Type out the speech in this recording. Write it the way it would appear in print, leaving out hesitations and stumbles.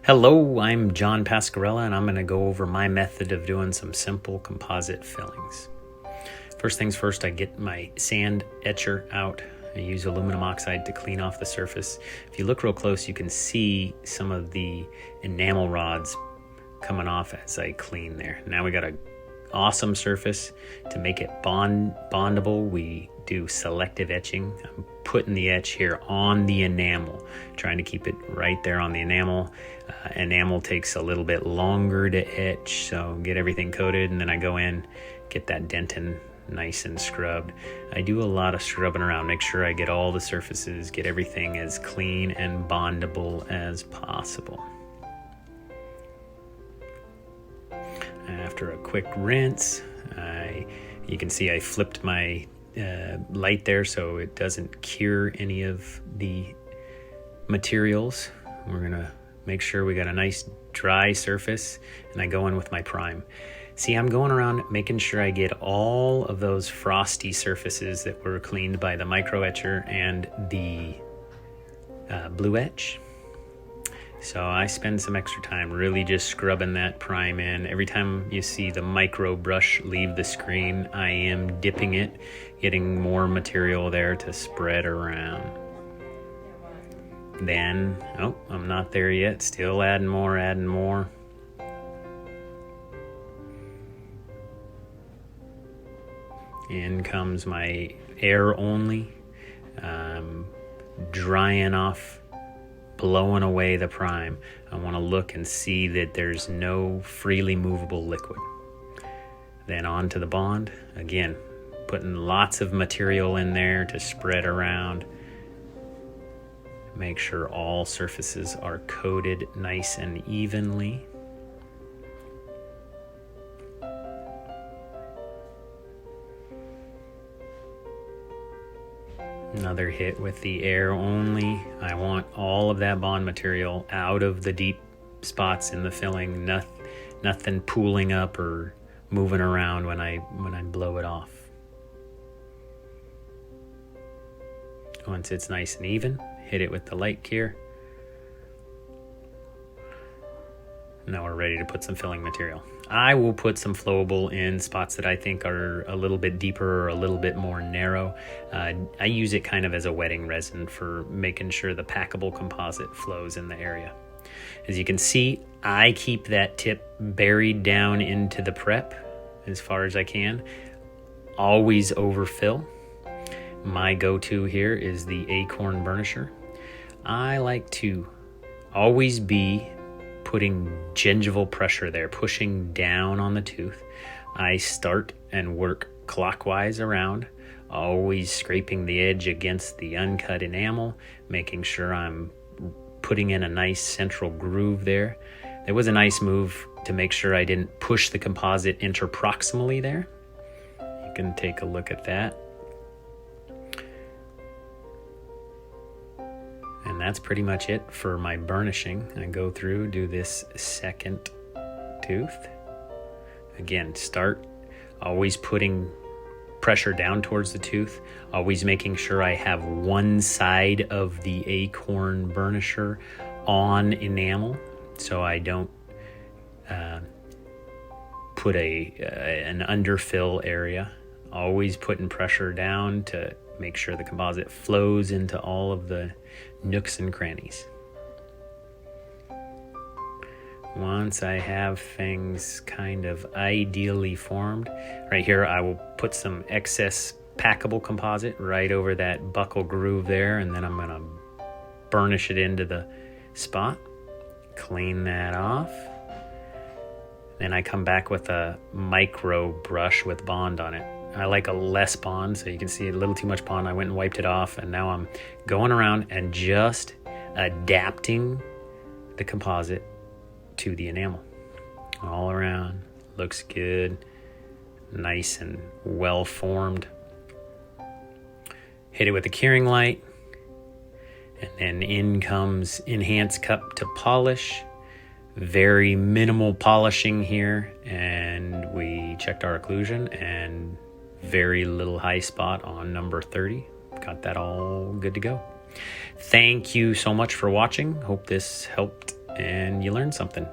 Hello, I'm Jon Pascarella, and I'm going to go over my method of doing some simple composite fillings. First things first, I get my sand etcher out. I use aluminum oxide to clean off the surface. If you look real close, you can see some of the enamel rods coming off as I clean there. Now we got an awesome surface. To make it bondable, we do selective etching. I'm putting the etch here on the enamel, trying to keep it right there on the enamel. Enamel takes a little bit longer to etch, so get everything coated, and then I go in, get that dentin nice and scrubbed. I do a lot of scrubbing around, make sure I get all the surfaces, get everything as clean and bondable as possible. After a quick rinse, you can see I flipped my light there so it doesn't cure any of the materials. We're gonna make sure we got a nice dry surface, and I go in with my prime. See, I'm going around making sure I get all of those frosty surfaces that were cleaned by the micro etcher and the blue etch. So I spend some extra time really just scrubbing that prime in. Every time you see the micro brush leave the screen, I am dipping it, getting more material there to spread around. Then, oh, I'm not there yet. Still adding more. In comes my air only, drying off, blowing away the prime. I want to look and see that there's no freely movable liquid. Then on to the bond. Again, putting lots of material in there to spread around. Make sure all surfaces are coated nice and evenly. Another hit with the air only. I want all of that bond material out of the deep spots in the filling. Nothing pooling up or moving around when I blow it off. Once it's nice and even, hit it with the light cure. Now we're ready to put some filling material. I will put some flowable in spots that I think are a little bit deeper or a little bit more narrow. I use it kind of as a wetting resin for making sure the packable composite flows in the area. As you can see, I keep that tip buried down into the prep as far as I can. Always overfill. My go-to here is the acorn burnisher. I like to always be putting gingival pressure there, pushing down on the tooth. I start and work clockwise around, always scraping the edge against the uncut enamel, making sure I'm putting in a nice central groove there. It was a nice move to make sure I didn't push the composite interproximally there. You can take a look at that. And that's pretty much it for my burnishing. I go through, do this second tooth. Again, start always putting pressure down towards the tooth, always making sure I have one side of the acorn burnisher on enamel so I don't put an underfill area. Always putting pressure down to make sure the composite flows into all of the nooks and crannies. Once I have things kind of ideally formed, right here I will put some excess packable composite right over that buckle groove there, and then I'm going to burnish it into the spot, clean that off. Then I come back with a micro brush with bond on it. I like a less bond, so you can see a little too much bond. I went and wiped it off, and now I'm going around and just adapting the composite to the enamel. All around, looks good, nice and well formed. Hit it with the curing light, and then in comes Enhance Cup to polish. Very minimal polishing here, and we checked our occlusion, and very little high spot on number 30. Got that all good to go. Thank you so much for watching. Hope this helped and you learned something.